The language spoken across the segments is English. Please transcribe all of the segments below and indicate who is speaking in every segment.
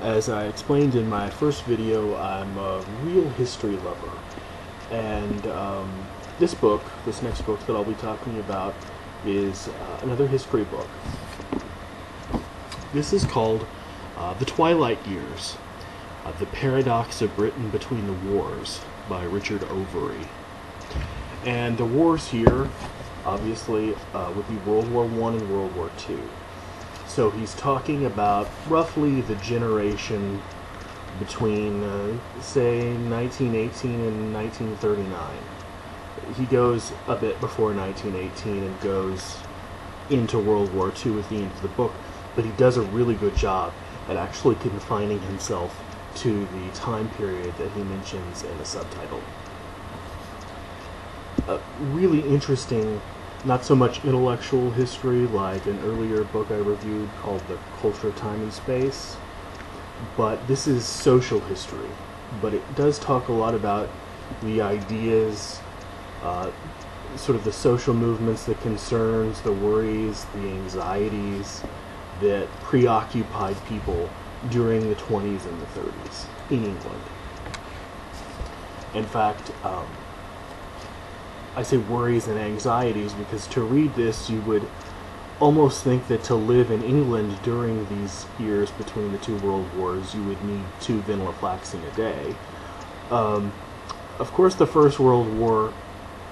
Speaker 1: As I explained in my first video, I'm a real history lover, and this next book that I'll be talking about, is another history book. This is called The Twilight Years, The Paradox of Britain Between the Wars by Richard Overy. And the wars here, obviously, would be World War I and World War II. So he's talking about roughly the generation between, say, 1918 and 1939. He goes a bit before 1918 and goes into World War II at the end of the book, but he does a really good job at actually confining himself to the time period that he mentions in the subtitle. Really interesting, not so much intellectual history like an earlier book I reviewed called The Culture of Time and Space, but this is social history. But it does talk a lot about the ideas, sort of the social movements, the concerns, the worries, the anxieties that preoccupied people during the 20s and the 30s in England. In fact, I say worries and anxieties because to read this you would almost think that to live in England during these years between the two world wars you would need 2 venlafaxine a day. Of course, the First World War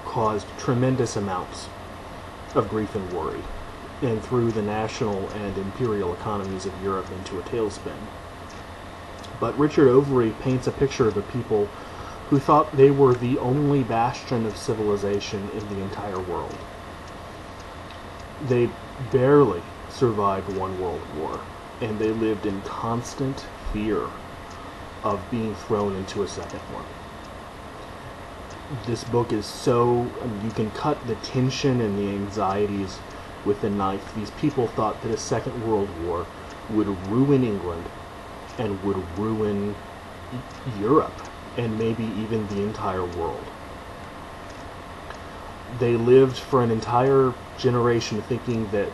Speaker 1: caused tremendous amounts of grief and worry, and threw the national and imperial economies of Europe into a tailspin. But Richard Overy paints a picture of a people who thought they were the only bastion of civilization in the entire world. They barely survived one world war, and they lived in constant fear of being thrown into a second one. This book is so, you can cut the tension and the anxieties with a knife. These people thought that a second world war would ruin England and would ruin Europe, and maybe even the entire world. They lived for an entire generation thinking that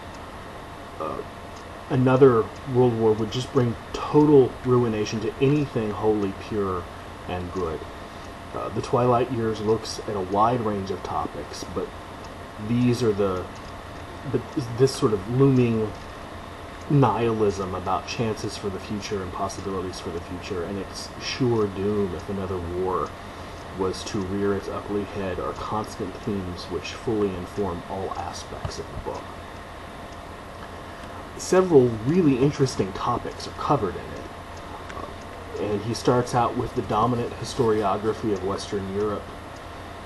Speaker 1: another world war would just bring total ruination to anything wholly pure and good. The Twilight Years looks at a wide range of topics, but these are this sort of looming nihilism about chances for the future and possibilities for the future, and its sure doom if another war was to rear its ugly head, are constant themes which fully inform all aspects of the book. Several really interesting topics are covered in it, and he starts out with the dominant historiography of Western Europe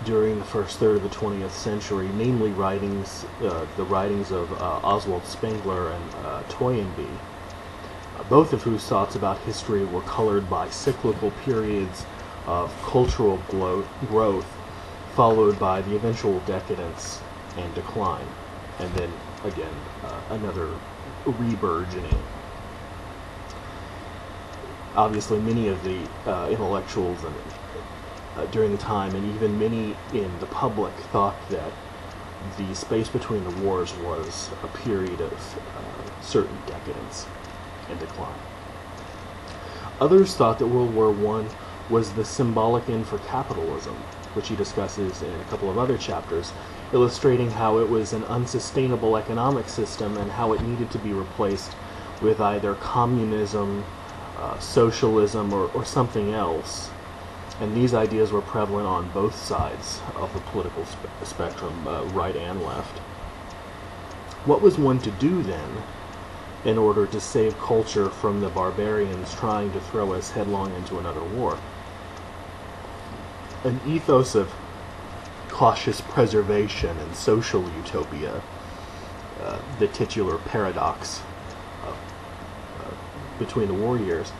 Speaker 1: during the first third of the 20th century, mainly the writings of Oswald Spengler and Toynbee, both of whose thoughts about history were colored by cyclical periods of cultural growth, followed by the eventual decadence and decline, and then again another reburgeoning. Obviously, many of the intellectuals during the time, and even many in the public, thought that the space between the wars was a period of certain decadence and decline. Others thought that World War I was the symbolic end for capitalism, which he discusses in a couple of other chapters, illustrating how it was an unsustainable economic system and how it needed to be replaced with either communism, socialism, or something else. And these ideas were prevalent on both sides of the political spectrum, right and left. What was one to do then in order to save culture from the barbarians trying to throw us headlong into another war? An ethos of cautious preservation and social utopia, the titular paradox between the war years,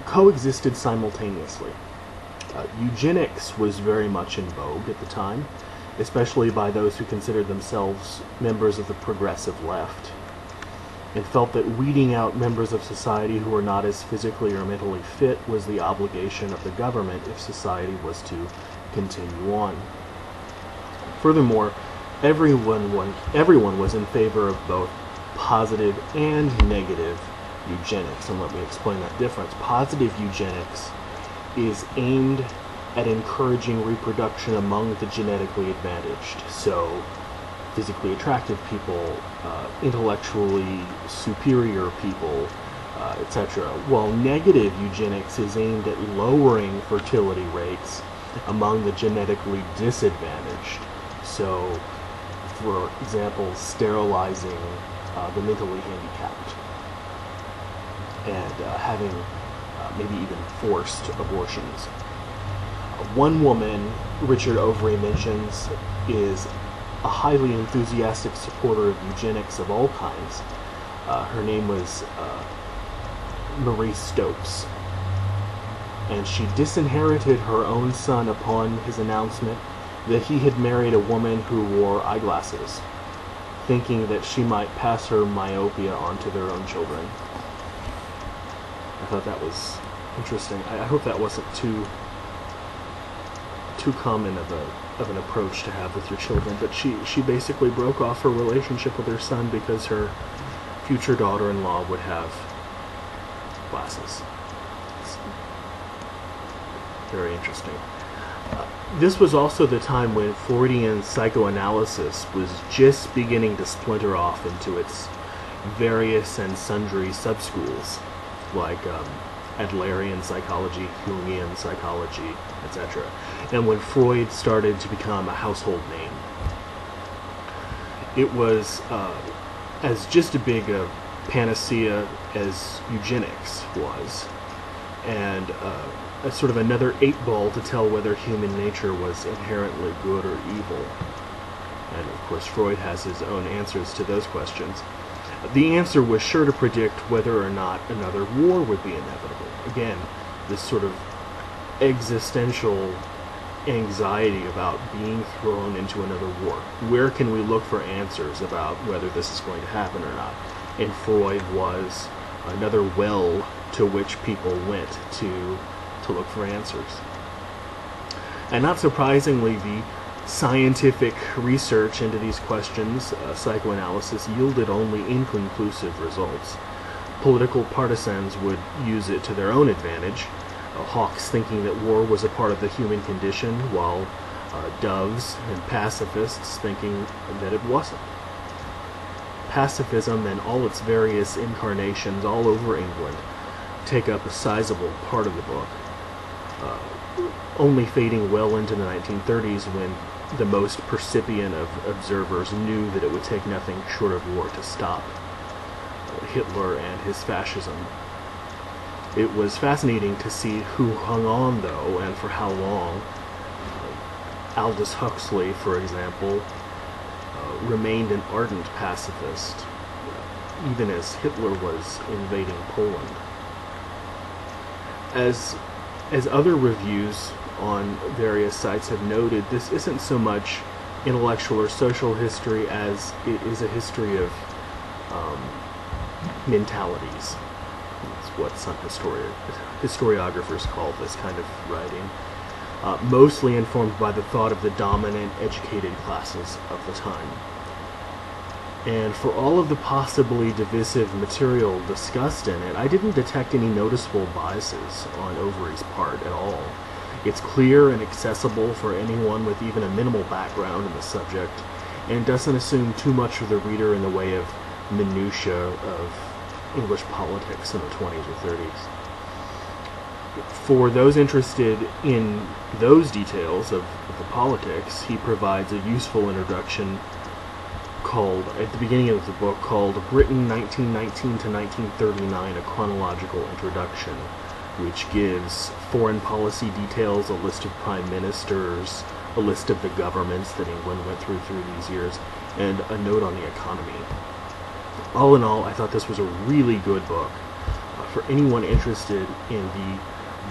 Speaker 1: coexisted simultaneously. Eugenics was very much in vogue at the time, especially by those who considered themselves members of the progressive left, and felt that weeding out members of society who were not as physically or mentally fit was the obligation of the government if society was to continue on. Furthermore, everyone was in favor of both positive and negative eugenics, and let me explain that difference. Positive eugenics is aimed at encouraging reproduction among the genetically advantaged, so physically attractive people, intellectually superior people, etc. While negative eugenics is aimed at lowering fertility rates among the genetically disadvantaged, so for example, sterilizing the mentally handicapped and having maybe even forced abortions. One woman Richard Overy mentions is a highly enthusiastic supporter of eugenics of all kinds. Her name was Marie Stopes, and she disinherited her own son upon his announcement that he had married a woman who wore eyeglasses, thinking that she might pass her myopia on to their own children. I thought that was interesting. I hope that wasn't too common of an approach to have with your children, but she basically broke off her relationship with her son because her future daughter-in-law would have glasses. It's very interesting. This was also the time when Freudian psychoanalysis was just beginning to splinter off into its various and sundry subschools, like Adlerian psychology, Jungian psychology, etc. And when Freud started to become a household name, it was as just a big panacea as eugenics was, and a sort of another 8-ball to tell whether human nature was inherently good or evil. And of course Freud has his own answers to those questions. The answer was sure to predict whether or not another war would be inevitable. Again, this sort of existential anxiety about being thrown into another war. Where can we look for answers about whether this is going to happen or not? And Freud was another well to which people went to look for answers. And not surprisingly, the scientific research into these questions, psychoanalysis, yielded only inconclusive results. Political partisans would use it to their own advantage, hawks thinking that war was a part of the human condition, while doves and pacifists thinking that it wasn't. Pacifism and all its various incarnations all over England take up a sizable part of the book, only fading well into the 1930s when the most percipient of observers knew that it would take nothing short of war to stop Hitler and his fascism. It was fascinating to see who hung on, though, and for how long. Aldous Huxley, for example, remained an ardent pacifist, even as Hitler was invading Poland. As other reviews on various sites have noted, this isn't so much intellectual or social history as it is a history of mentalities. That's what some historiographers call this kind of writing. Mostly informed by the thought of the dominant educated classes of the time. And for all of the possibly divisive material discussed in it, I didn't detect any noticeable biases on Overy's part at all. It's clear and accessible for anyone with even a minimal background in the subject, and doesn't assume too much of the reader in the way of minutiae of English politics in the 20s or 30s. For those interested in those details of the politics, he provides a useful introduction called, at the beginning of the book, called Britain 1919 to 1939, a chronological introduction, which gives foreign policy details, a list of prime ministers, a list of the governments that England went through these years, and a note on the economy. All in all, I thought this was a really good book for anyone interested in the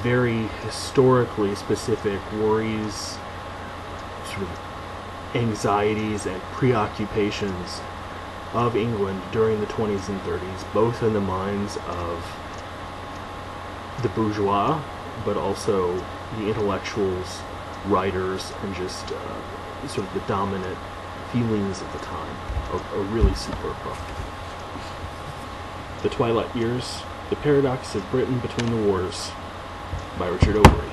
Speaker 1: very historically specific worries, sort of anxieties and preoccupations of England during the 20s and 30s, both in the minds of the bourgeois, but also the intellectuals, writers, and just sort of the dominant feelings of the time. A really superb book. The Twilight Years, The Paradox of Britain Between the Wars, by Richard Overy.